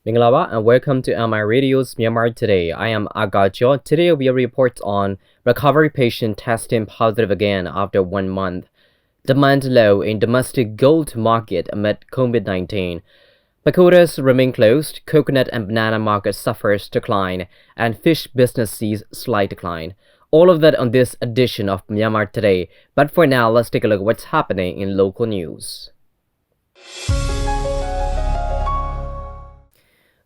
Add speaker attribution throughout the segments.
Speaker 1: Minglaba and welcome to Myanmar Radio's Myanmar Today. I am Agacho. Today we report on recovery patient testing positive again after 1 month. Demand low in domestic gold market amid COVID-19. Pagodas remain closed, coconut and banana market suffers decline, and fish business sees slight decline. All of that on this edition of Myanmar Today. But for now, let's take a look at what's happening in local news.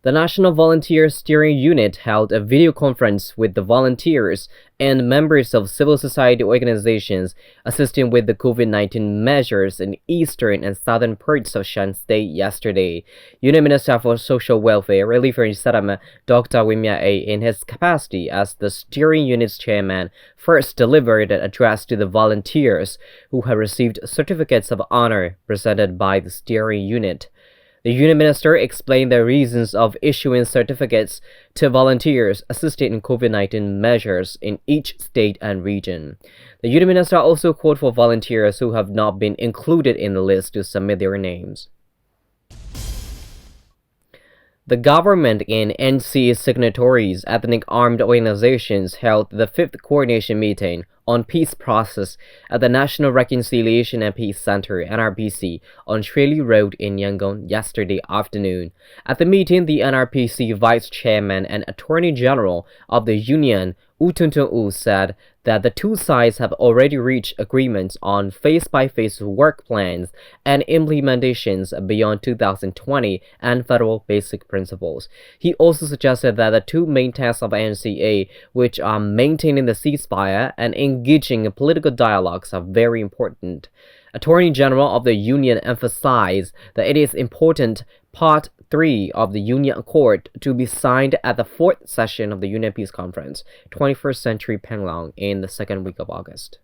Speaker 1: The National Volunteer Steering Unit held a video conference with the volunteers and members of civil society organizations assisting with the COVID-19 measures in eastern and southern parts of Shan State yesterday. Unit Minister for Social Welfare, Relief and Settlement, Dr. Wimya A, in his capacity as the steering unit's chairman, first delivered an address to the volunteers who had received certificates of honor presented by the steering unit. The unit minister explained the reasons of issuing certificates to volunteers assisting in COVID-19 measures in each state and region. The unit minister also called for volunteers who have not been included in the list to submit their names. The government and NC signatories, ethnic armed organizations, held the 5th coordination meeting on peace process at the National Reconciliation and Peace Center (NRPC) on Shirley Road in Yangon yesterday afternoon. At the meeting, the NRPC Vice Chairman and Attorney General of the Union, U Tuntun U, said that the two sides have already reached agreements on phase-by-phase work plans and implementations beyond 2020 and federal basic principles. He also suggested that the two main tasks of NCA, which are maintaining the ceasefire and engaging in political dialogues, are very important. Attorney General of the Union emphasized that it is important Part 3 of the Union Accord to be signed at the 4th session of the Union Peace Conference, 21st Century Penglong, in the second week of August.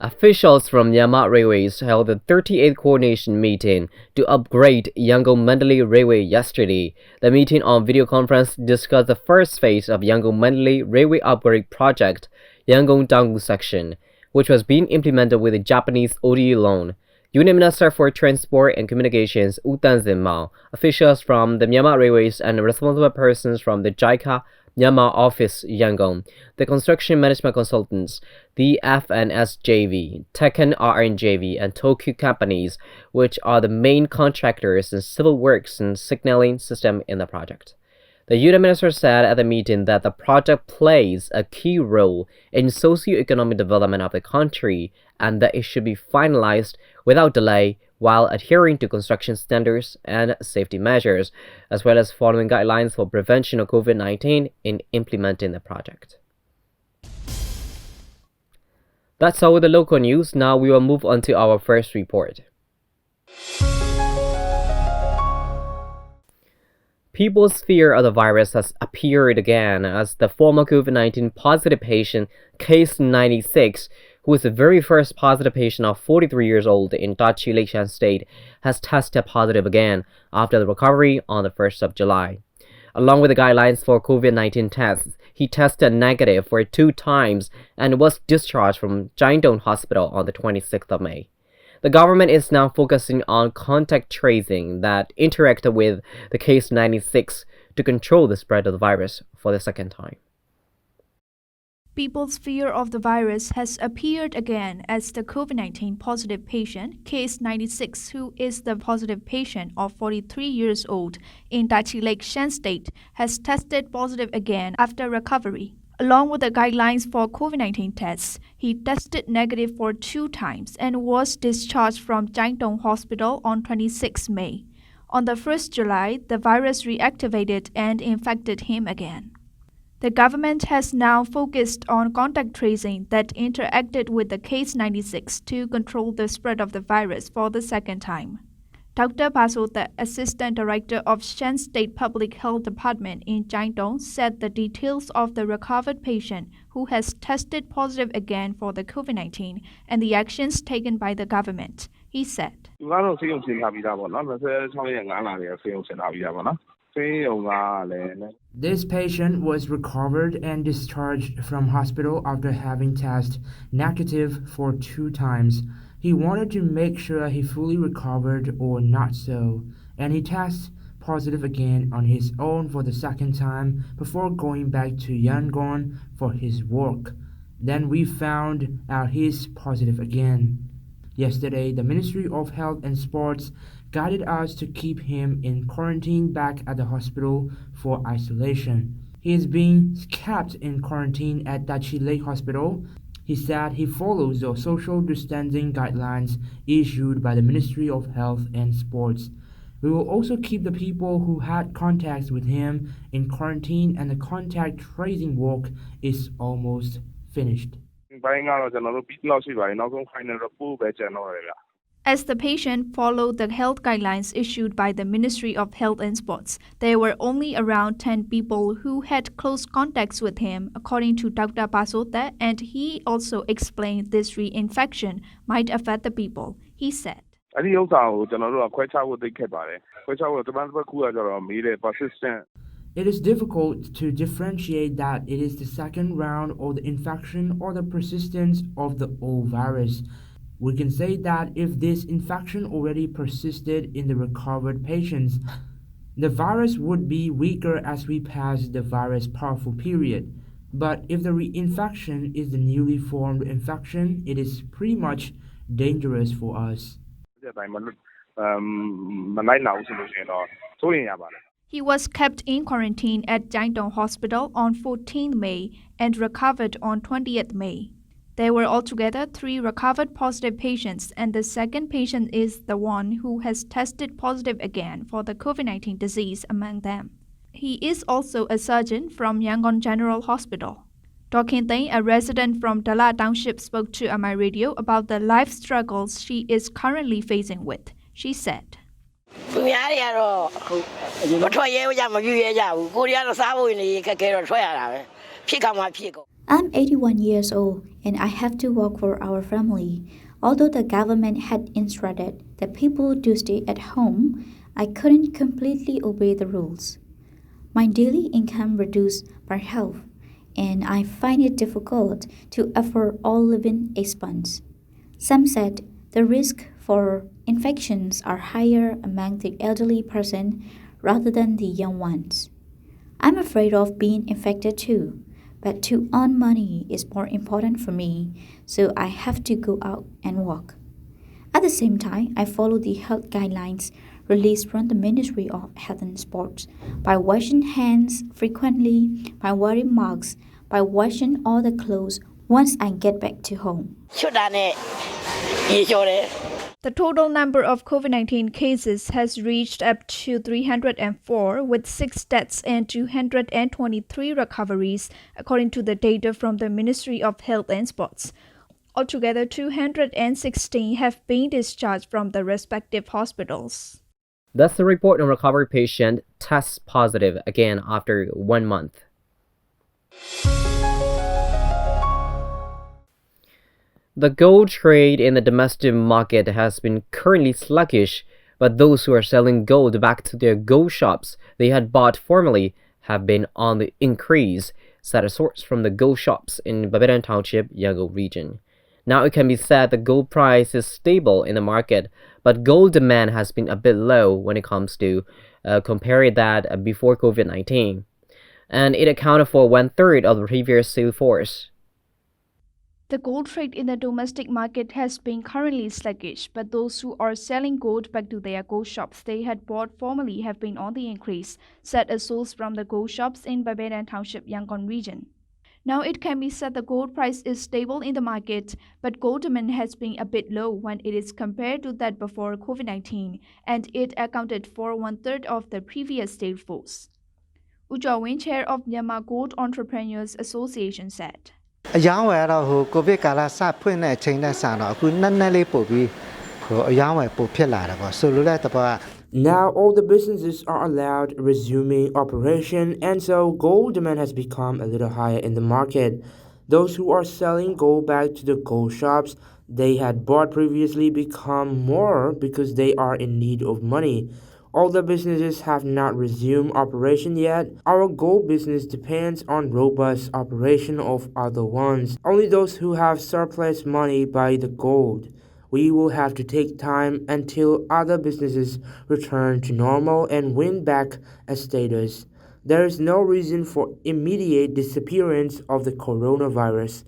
Speaker 1: Officials from Myanmar Railways held the 38th coordination meeting to upgrade Yangon-Mandalay Railway yesterday. The meeting on video conference discussed the first phase of Yangon-Mandalay Railway upgrade project, Yangon-Dangu section, which was being implemented with a Japanese ODA loan. Unit Minister for Transport and Communications, U Tanzin Mao, officials from the Myanmar Railways and responsible persons from the JICA Myanmar Office Yangon, the Construction Management Consultants, the FNSJV, Tekken RNJV, and Tokyo companies, which are the main contractors in civil works and signaling system in the project. The unit minister said at the meeting that the project plays a key role in socio-economic development of the country and that it should be finalized without delay while adhering to construction standards and safety measures, as well as following guidelines for prevention of COVID-19 in implementing the project. That's all with the local news. Now we will move on to our first report. People's fear of the virus has appeared again as the former COVID-19 positive patient, case 96, who is the very first positive patient of 43 years old in Dachi Lake Shan State, has tested positive again after the recovery on the 1st of July. Along with the guidelines for COVID-19 tests, he tested negative for 2 times and was discharged from Jaindong Hospital on the 26th of May. The government is now focusing on contact tracing that interacted with the case 96 to control the spread of the virus for the second time.
Speaker 2: People's fear of the virus has appeared again as the COVID-19 positive patient, case 96, who is the positive patient of 43 years old in Dachi Lake Shan State, has tested positive again after recovery. Along with the guidelines for COVID-19 tests, he tested negative for 2 times and was discharged from Jaindong Hospital on 26 May. On the 1st July, the virus reactivated and infected him again. The government has now focused on contact tracing that interacted with the case 96 to control the spread of the virus for the second time. Dr. Baso, the Assistant Director of Shan State Public Health Department in Jaindong, said the details of the recovered patient who has tested positive again for the COVID-19 and the actions taken by the government. He said,
Speaker 3: This patient was recovered and discharged from hospital after having tested negative for 2 times. He wanted to make sure he fully recovered or not so, and he tested positive again on his own for the second time before going back to Yangon for his work. Then we found out he's positive again. Yesterday, the Ministry of Health and Sports guided us to keep him in quarantine back at the hospital for isolation. He is being kept in quarantine at Dachi Lake Hospital. He said he follows the social distancing guidelines issued by the Ministry of Health and Sports. We will also keep the people who had contacts with him in quarantine, and the contact tracing work is almost finished.
Speaker 2: As the patient followed the health guidelines issued by the Ministry of Health and Sports, there were only around 10 people who had close contacts with him, according to Dr. Pagodas, and he also explained this reinfection might affect the people. He said,
Speaker 3: It is difficult to differentiate that it is the second round of the infection or the persistence of the old virus. We can say that if this infection already persisted in the recovered patients, the virus would be weaker as we pass the virus powerful period. But if the reinfection is the newly formed infection, it is pretty much dangerous for us.
Speaker 2: he was kept in quarantine at Jiangdong Hospital on 14 May and recovered on 20th May. There were altogether 3 recovered positive patients, and the second patient is the one who has tested positive again for the COVID-19 disease among them. He is also a surgeon from Yangon General Hospital. Dokin Teng, a resident from Dala Township, spoke to my radio about the life struggles she is currently facing with. She said,
Speaker 4: I'm 81 years old and I have to work for our family. Although the government had instructed that people do stay at home, I couldn't completely obey the rules. My daily income reduced by half, and I find it difficult to afford all living expenses. Some said the risk for infections are higher among the elderly person rather than the young ones. I'm afraid of being infected too. But to earn money is more important for me, so I have to go out and work. At the same time, I follow the health guidelines released from the Ministry of Health and Sports by washing hands frequently, by wearing masks, by washing all the clothes once I get back to home.
Speaker 2: the total number of COVID-19 cases has reached up to 304, with 6 deaths and 223 recoveries, according to the data from the Ministry of Health and Sports. Altogether, 216 have been discharged from the respective hospitals.
Speaker 1: Thus, the report on recovered patient tests positive again after 1 month. The gold trade in the domestic market has been currently sluggish, but those who are selling gold back to their gold shops they had bought formerly have been on the increase, said a source from the gold shops in Pagodas Township, Yangon region. Now it can be said the gold price is stable in the market, but gold demand has been a bit low when it comes to comparing that before COVID-19, and it accounted for 1/3 of the previous sales force.
Speaker 2: The gold trade in the domestic market has been currently sluggish, but those who are selling gold back to their gold shops they had bought formerly have been on the increase, said a source from the gold shops in Pagodas Township, Yangon region. Now it can be said the gold price is stable in the market, but gold demand has been a bit low when it is compared to that before COVID-19, and it accounted for 1/3 of the previous sales force. U Jawin, chair of Myanmar Gold Entrepreneurs Association, said,
Speaker 5: အယောင်းဝယ်တော့ဟိုကိုဗစ်ကာလစဖွင့်တဲ့အချိန်နဲ့ဆန်တော့အခုနည်းနည်းလေးပို့ပြီးဟိုအယောင်းဝယ်ပို့ဖြစ်လာတယ်ပေါ့ဆိုလိုတဲ့တဘောက
Speaker 3: Now all the businesses are allowed resuming operation, and so gold demand has become a little higher in the market. Those who are selling gold back to the gold shops they had bought previously become more because they are in need of money. All the businesses have not resumed operation yet. Our gold business depends on robust operation of other ones. Only those who have surplus money buy the gold. We will have to take time until other businesses return to normal and win back a status. There is no reason for immediate disappearance of the coronavirus.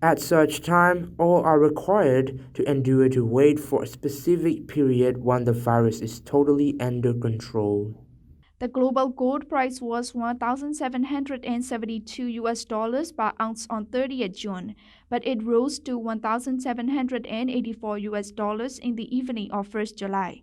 Speaker 3: At such time, all are required to endure to wait for a specific period when the virus is totally under control.
Speaker 2: The global gold price was $1,772 per ounce on 30th June, but it rose to $1,784 in the evening of 1st July.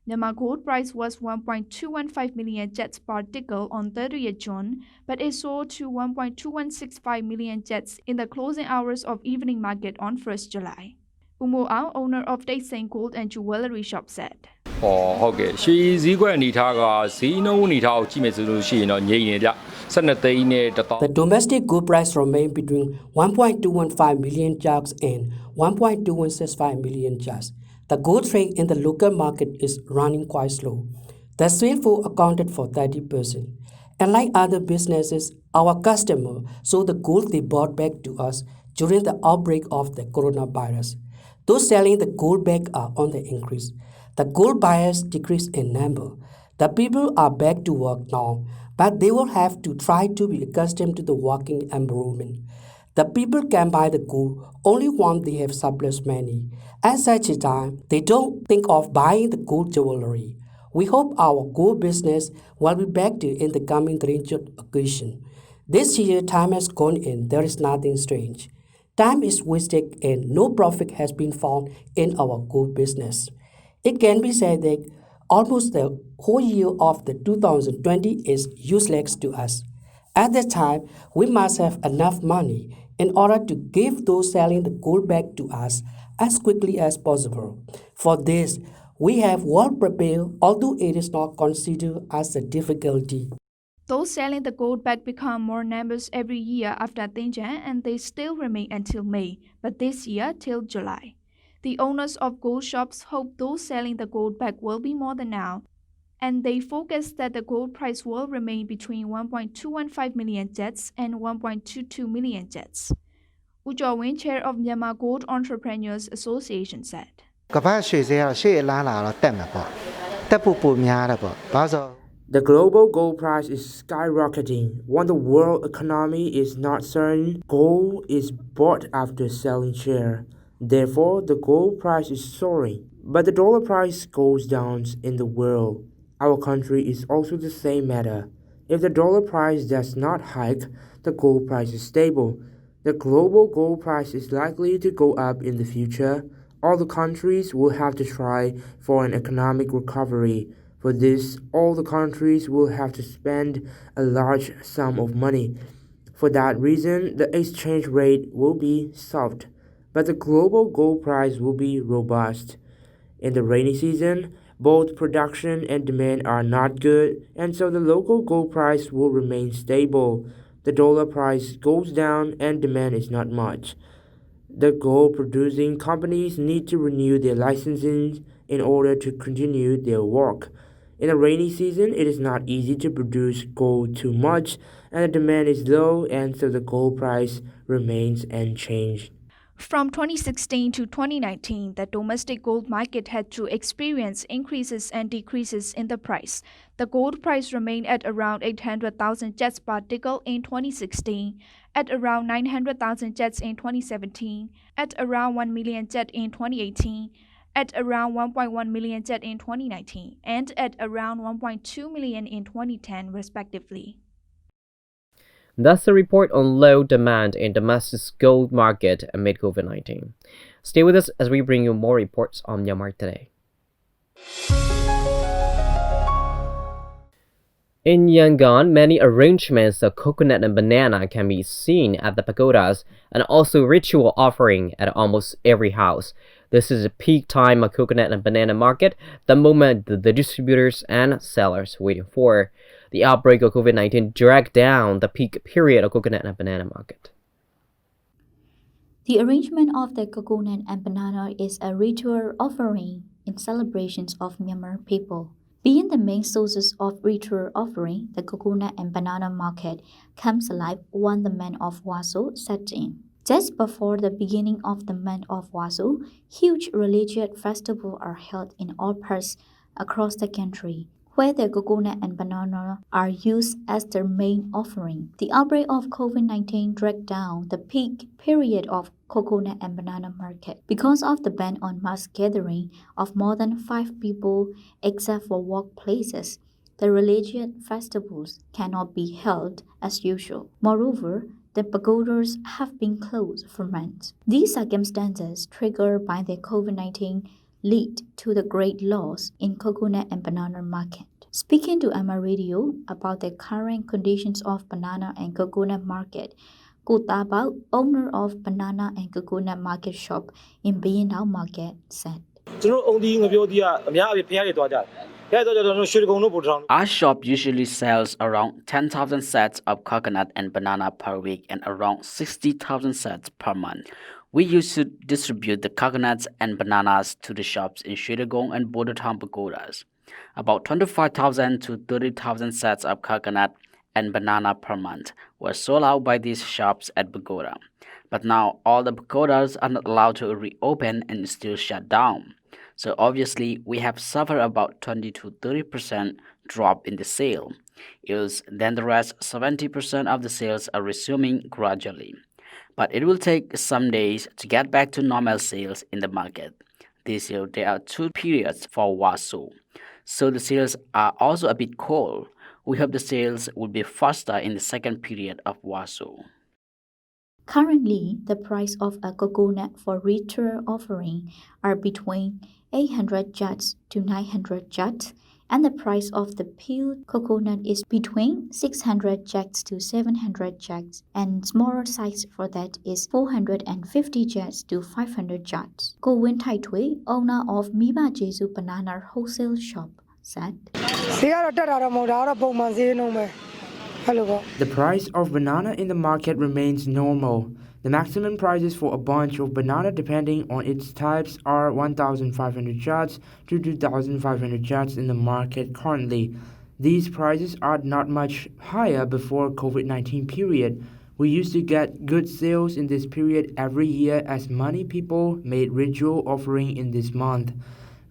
Speaker 2: Myanmar gold price was 1.215 million jets per nickel on 30th June, but it soared to 1.2165 million jets in the closing hours of evening market on 1st July. Umo Ao, owner of Daiseng Gold and Jewelry Shop, said.
Speaker 6: ဟုတ်ကဲ့ရှေးဈေးကွက်အနေထားကဈေးနှုန်းအနေထားကိုကြည့်မယ်ဆိုလို့ရှိရင်တော့ငြိမ်နေကြ12သိန်းနဲ့1000
Speaker 7: The domestic gold price remained between 1.215 million jugs and 1.2165 million jugs. The gold trade in the local market is running quite slow. The sale flow accounted for 30%. Unlike other businesses, our customer sold the gold they bought back to us during the outbreak of the coronavirus. Those selling the gold back are on the increase. The gold buyers decreased in number. The people are back to work now, but they will have to try to be accustomed to the working environment. The people can buy the gold only when they have surplus money. At such a time, they don't think of buying the gold jewelry. We hope our gold business will be back to in the coming Grinchot occasion. This year, time has gone in. There is nothing strange. Time is wasted and no profit has been found in our gold business. It can be said that almost the whole year of the 2020 is useless to us. At that time, we must have enough money in order to give those selling the gold back to us as quickly as possible. For this, we have well prepared, although it is not considered as a difficulty.
Speaker 2: Those selling the gold back become more numerous every year after Tingjan, and they still remain until May, but this year till July. The owners of gold shops hope those selling the gold back will be more than now, and they focus that the gold price will remain between 1.215 million jets and 1.22 million jets. U Jawin, chair of Myanmar Gold Entrepreneurs Association, said.
Speaker 5: ကမ္ဘာရွှေဈေးကရှေ့အလားလာတော့တက်မှာပေါ့တက်ဖို့ပိုများတယ်ပေါ့ဘာလို့
Speaker 3: The global gold price is skyrocketing. When the world economy is not certain, gold is bought after selling share. Therefore, the gold price is soaring. But the dollar price goes down in the world. Our country is also the same matter. If the dollar price does not hike, the gold price is stable. The global gold price is likely to go up in the future. All the countries will have to try for an economic recovery. For this, all the countries will have to spend a large sum of money. For that reason, the exchange rate will be soft, but the global gold price will be robust. In the rainy season, both production and demand are not good, and so the local gold price will remain stable. The dollar price goes down and demand is not much. The gold-producing companies need to renew their licensing in order to continue their work. In the rainy season, it is not easy to produce gold too much, and the demand is low, and so the gold price remains unchanged.
Speaker 2: From 2016 to 2019, the domestic gold market had to experience increases and decreases in the price. The gold price remained at around 800,000 jets per nickel in 2016, at around 900,000 jets in 2017, at around 1 million jet in 2018, at around 1.1 million jet in 2019, and at around 1.2 million in 2010, respectively.
Speaker 1: That's a report on low demand in domestic gold market amid COVID-19. Stay with us as we bring you more reports on Myanmar Today. In Yangon, many arrangements of coconut and banana can be seen at the pagodas and also ritual offering at almost every house. This is a peak time of coconut and banana market, the moment the distributors and sellers waiting for. The outbreak of COVID-19 dragged down the peak period of coconut and banana market.
Speaker 4: The arrangement of the coconut and banana is a ritual offering in celebrations of Myanmar people. Being the main sources of ritual offering, the coconut and banana market comes alive when the men of Waso set in. Just before the beginning of the month of Wasu, huge religious festivals are held in all parts across the country, where the coconut and banana are used as their main offering. The outbreak of COVID-19 dragged down the peak period of coconut and banana market because of the ban on mass gathering of more than 5 people except for workplaces. The religious festivals cannot be held as usual. Moreover, the pagodas have been closed for months. These circumstances, triggered by the COVID-19, lead to the great loss in coconut and banana market. Speaking to Myanmar Radio about the current conditions of banana and coconut market, Kota Bao, owner of banana and coconut market shop in Bayanao Market, said,
Speaker 8: Our shop usually sells around 10,000 sets of coconut and banana per week and around 60,000 sets per month. We used to distribute the coconuts and bananas to the shops in Shiragong and Border Town Pagodas. About 25,000 to 30,000 sets of coconut and banana per month were sold out by these shops at Pagoda. But now all the pagodas are not allowed to reopen and still shut down. So obviously we have suffered about 20 to 30% drop in the sale. Then the rest 70% of the sales are resuming gradually. But it will take some days to get back to normal sales in the market. This year there are 2 periods for Wasu. So the sales are also a bit cold. We hope the sales will be faster in the second period of Wasu.
Speaker 4: Currently, the price of a coconut for retail offering are between 800 kyats to 900 kyats, and the price of the peeled coconut is between 600 kyats to 700 kyats, and smaller size for that is 450 kyats to 500 kyats. Ko Win Thai Thui, owner of Miba Jesu Banana Wholesale Shop, said,
Speaker 3: The price of banana in the market remains normal. The maximum prices for a bunch of banana depending on its types are 1,500 kyats to 2,500 kyats in the market currently. These prices are not much higher before COVID-19 period. We used to get good sales in this period every year as many people made ritual offering in this month.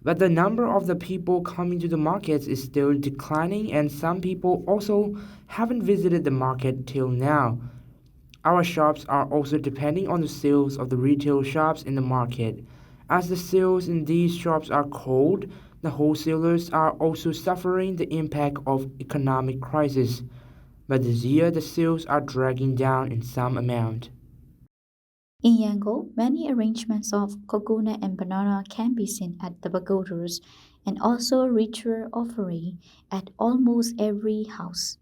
Speaker 3: But the number of the people coming to the markets is still declining and some people also haven't visited the market till now. Our shops are also depending on the sales of the retail shops in the market. As the sales in these shops are cold, the wholesalers are also suffering the impact of economic crisis. But this year the sales are dragging down in some amount.
Speaker 4: In Yangon, many arrangements of coconut and banana can be seen at the pagodas and also ritual offering at almost every house.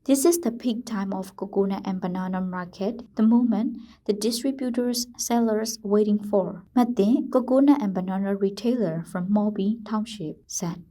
Speaker 4: This is the peak time of coconut and banana market, the moment the distributors, sellers waiting for. Mate, coconut and banana retailer from Mobi Township, said,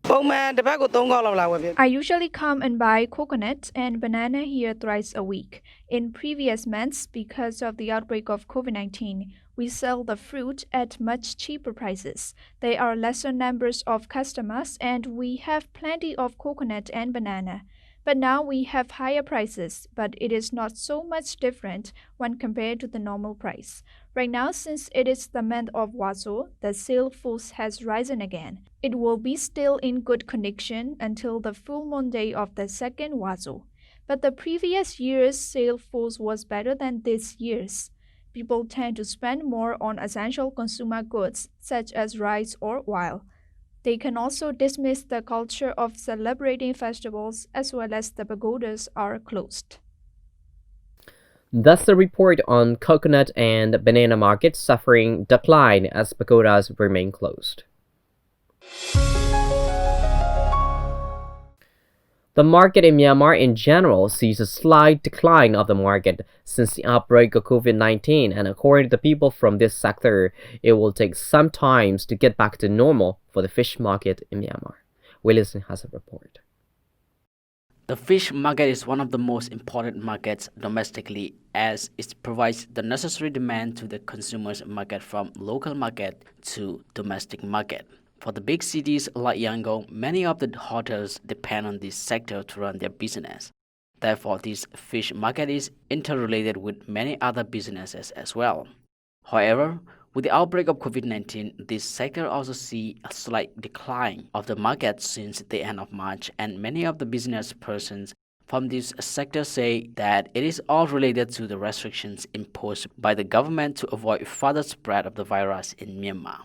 Speaker 2: I usually come and buy coconut and banana here thrice a week. In previous months, because of the outbreak of COVID-19, we sell the fruit at much cheaper prices. There are lesser numbers of customers and we have plenty of coconut and banana. But now we have higher prices, but it is not so much different when compared to the normal price. Right now, since it is the month of Waso, the sale force has risen again. It will be still in good condition until the full moon day of the second Waso. But the previous year's sale force was better than this year's. People tend to spend more on essential consumer goods such as rice or oil. They can also dismiss the culture of celebrating festivals as well as the pagodas are closed.
Speaker 1: Thus the report on coconut and banana markets suffering decline as pagodas remain closed. The market in Myanmar in general sees a slight decline of the market since the outbreak of COVID-19, and according to the people from this sector, it will take some time to get back to normal for the fish market in Myanmar. Wilson has a report.
Speaker 8: The fish market is one of the most important markets domestically as it provides the necessary demand to the consumers market from local market to domestic market. For the big cities like Yangon, many of the hotels depend on this sector to run their business. Therefore, this fish market is interrelated with many other businesses as well. However, with the outbreak of COVID-19, this sector also see a slight decline of the market since the end of March, and many of the business persons from this sector say that it is all related to the restrictions imposed by the government to avoid further spread of the virus in Myanmar.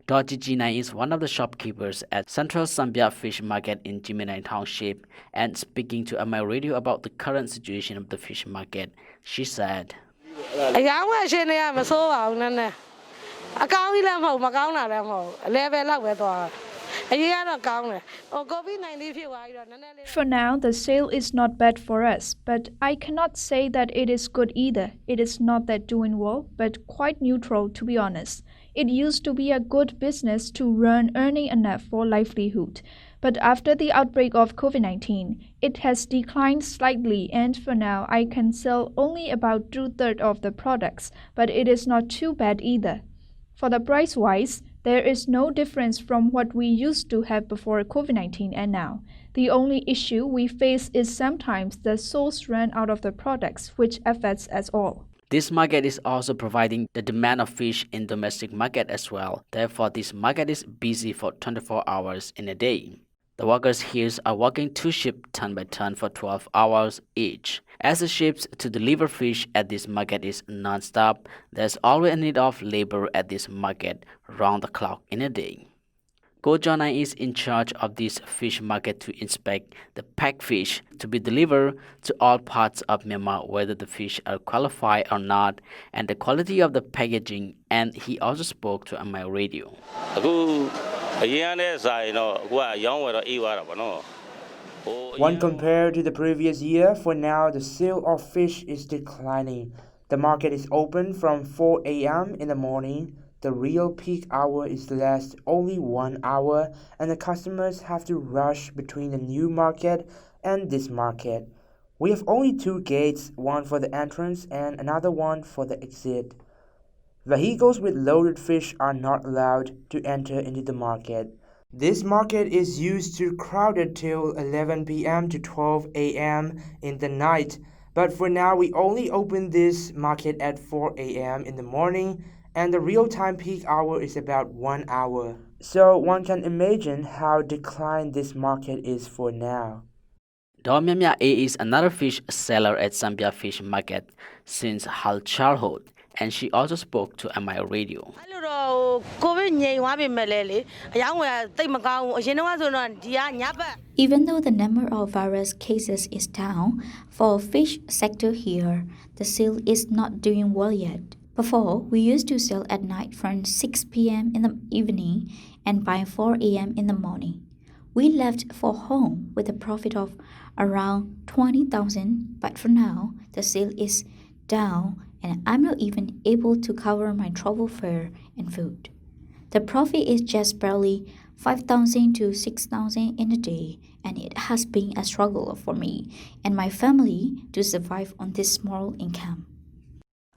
Speaker 8: Dorji Jina is one of the shopkeepers at Central Sambia Fish Market in Jiminai Township, and speaking to MI Radio about the current situation of the fish market, she said,
Speaker 2: For now, the sale is not bad for us, but I cannot say that it is good either. It is not that doing well, but quite neutral, to be honest. It used to be a good business to run, earning enough for livelihood. But after the outbreak of COVID-19, it has declined slightly, and for now I can sell only about 2/3 of the products, but it is not too bad either. For the price-wise, there is no difference from what we used to have before COVID-19 and now. The only issue we face is sometimes the source run out of the products, which affects us all.
Speaker 8: This market is also providing the demand of fish in domestic market as well. Therefore, this market is busy for 24 hours in a day. The workers here are working 2 shifts turn by turn for 12 hours each. As the ships to deliver fish at this market is non-stop, there's always a need of labor at this market round the clock in a day. Go Jona is in charge of this fish market to inspect the packed fish to be delivered to all parts of Myanmar, whether the fish are qualified or not, and the quality of the packaging, and he also spoke to MI Radio.
Speaker 3: When compared to the previous year, for now the sale of fish is declining. The market is open from 4 a.m. in the morning. The real peak hour is less only 1 hour, and the customers have to rush between the new market and this market. We have only 2 gates, one for the entrance and another one for the exit. Vehicles with loaded fish are not allowed to enter into the market. This market is used to crowded till 11 p.m. to 12 a.m. in the night, but for now we only open this market at 4 a.m. in the morning, and the real-time peak hour is about 1 hour. So one can imagine how declined this market is for now.
Speaker 8: Domyamya A is another fish seller at Sambia Fish Market since her childhood, and she also spoke to MI Radio.
Speaker 4: Even though the number of virus cases is down, for fish sector here, the sale is not doing well yet. Before, we used to sell at night from 6 p.m. in the evening and by 4 a.m. in the morning. We left for home with a profit of around 20,000, but for now, the sale is down and I'm not even able to cover my travel fare and food. The profit is just barely 5,000 to 6,000 in a day, and it has been a struggle for me and my family to survive on this small income.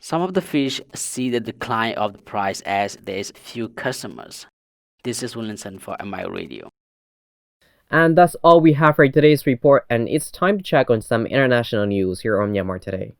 Speaker 8: Some of the fish see the decline of the price as there is few customers. This is Williamson for MI Radio.
Speaker 1: And that's all we have for today's report, and it's time to check on some international news here on Myanmar Today.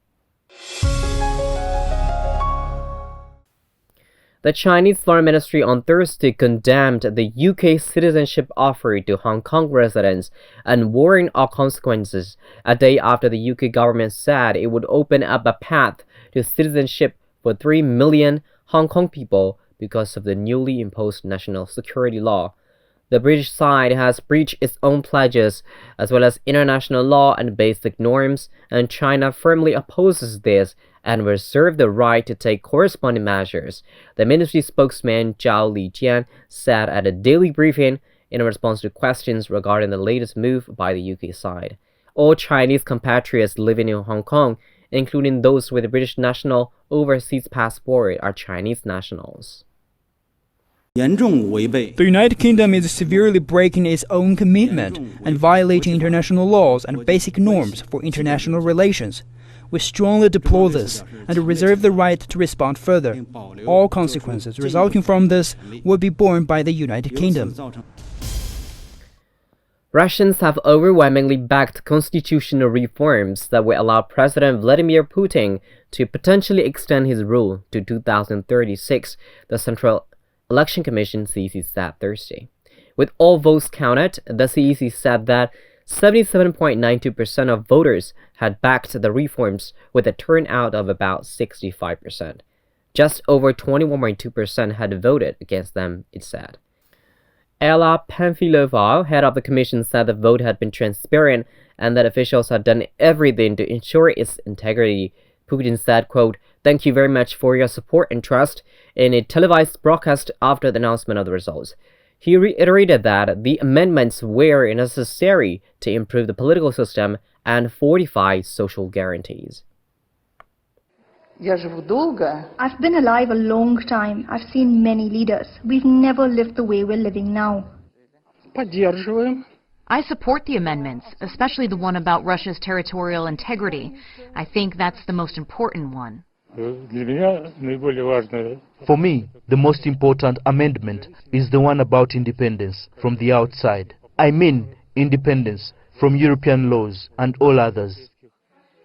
Speaker 1: The Chinese Foreign Ministry on Thursday condemned the UK citizenship offer to Hong Kong residents and warned of consequences a day after the UK government said it would open up a path to citizenship for 3 million Hong Kong people because of the newly imposed national security law. The British side has breached its own pledges as well as international law and basic norms, and China firmly opposes this and reserves the right to take corresponding measures, the ministry spokesman Zhao Lijian said at a daily briefing in response to questions regarding the latest move by the UK side. All Chinese compatriots living in Hong Kong, including those with a British national overseas passport, are Chinese nationals.
Speaker 9: The United Kingdom is severely breaking its own commitment and violating international laws and basic norms for international relations. We strongly deplore this and reserve the right to respond further. All consequences resulting from this will be borne by the United Kingdom.
Speaker 1: Russians have overwhelmingly backed constitutional reforms that will allow President Vladimir Putin to potentially extend his rule to 2036, the Central Election Commission CEC said Thursday. With all votes counted, the CEC said that 77.92% of voters had backed the reforms with a turnout of about 65%. Just over 21.2% had voted against them, it said. Ella Pamfilova, head of the commission, said the vote had been transparent and that officials had done everything to ensure its integrity. Putin said, quote, "Thank you very much for your support and trust," in a televised broadcast after the announcement of the results. He reiterated that the amendments were necessary to improve the political system and fortify social guarantees.
Speaker 10: I've been alive a long time. I've seen many leaders. We've never lived the way we're living now.
Speaker 11: I support the amendments, especially the one about Russia's territorial integrity. I think that's the most important one.
Speaker 12: For me, the most important amendment is the one about independence from the outside. I mean independence from European laws and all others.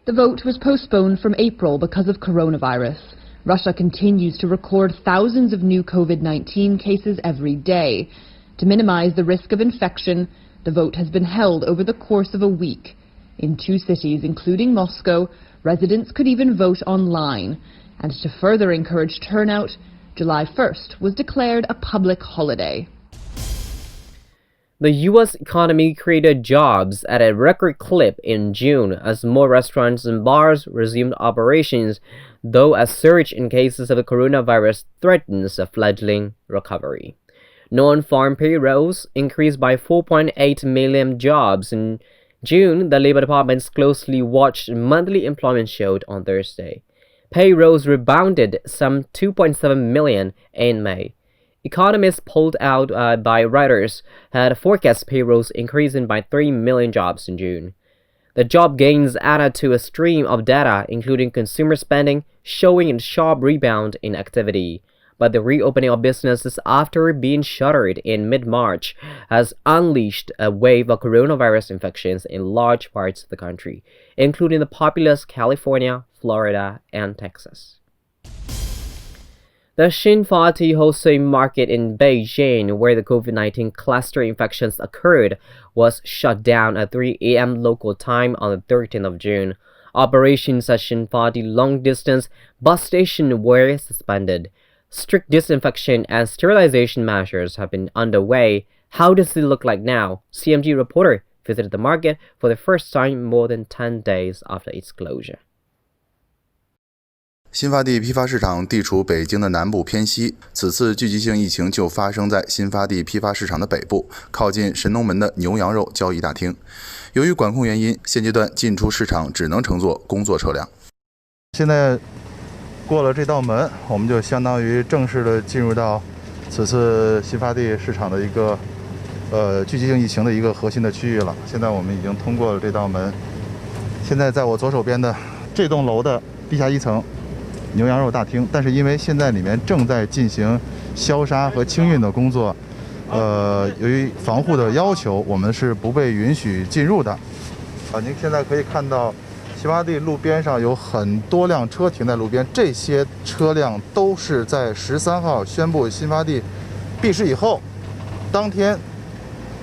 Speaker 13: The vote was postponed from April because of coronavirus. Russia continues to record thousands of new COVID-19 cases every day. To minimize the risk of infection, the vote has been held over the course of a week. In 2 cities, including Moscow, residents could even vote online. And to further encourage turnout, July 1st was declared a public holiday.
Speaker 1: The U.S. economy created jobs at a record clip in June as more restaurants and bars resumed operations, though a surge in cases of the coronavirus threatens a fledgling recovery. Non-farm payrolls increased by 4.8 million jobs in June, the Labor Department's closely watched monthly employment showed on Thursday. Payrolls rebounded some 2.7 million in May. Economists polled out by Reuters had forecast payrolls increasing by 3 million jobs in June. The job gains added to a stream of data, including consumer spending, showing a sharp rebound in activity. But the reopening of businesses after being shuttered in mid-March has unleashed a wave of coronavirus infections in large parts of the country, including the populous California, Florida, and Texas. The Shinfati wholesale market in Beijing, where the COVID-19 cluster infections occurred, was shut down at 3 a.m. local time on the 13th of June. Operations at Shinfati long-distance bus station were suspended. Strict disinfection and sterilization measures have been underway. How does it look like now? CMG reporter visited the market for the first time more than 10 days after its closure.
Speaker 14: 新发地批发市场地处北京的南部偏西，此次聚集性疫情就发生在新发地批发市场的北部，靠近神农门的牛羊肉交易大厅。由于管控原因，现阶段进出市场只能乘坐工作车辆。
Speaker 15: 现在过了这道门，我们就相当于正式的进入到此次新发地市场的一个聚集性疫情的一个核心的区域了。现在我们已经通过了这道门，现在在我左手边的这栋楼的地下1层。 牛羊肉大厅，但是因为现在里面正在进行消杀和清运的工作，由于防护的要求，我们是不被允许进入的。您现在可以看到，新发地路边上有很多辆车停在路边，这些车辆都是在13号宣布新发地闭市以后，当天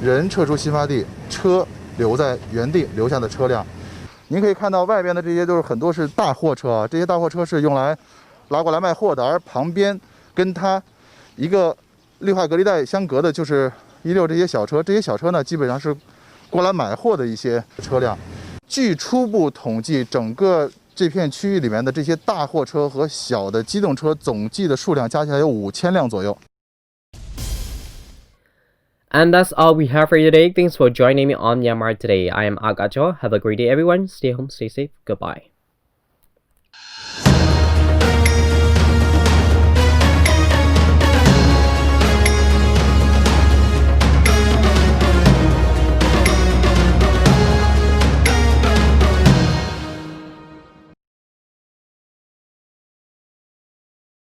Speaker 15: 人撤出新发地，车留在原地留下的车辆。 您可以看到外边的这些都是很多是大货车啊，这些大货车是用来拉过来卖货的，而旁边跟它一个绿化隔离带相隔的就是一溜这些小车，这些小车呢基本上是过来买货的一些车辆。据初步统计，整个这片区域里面的这些大货车和小的机动车总计的数量加起来有5000辆左右。
Speaker 1: And that's all we have for you today. Thanks for joining me on Myanmar Today. I am Agacho. Have a great day, everyone. Stay home, stay safe. Goodbye.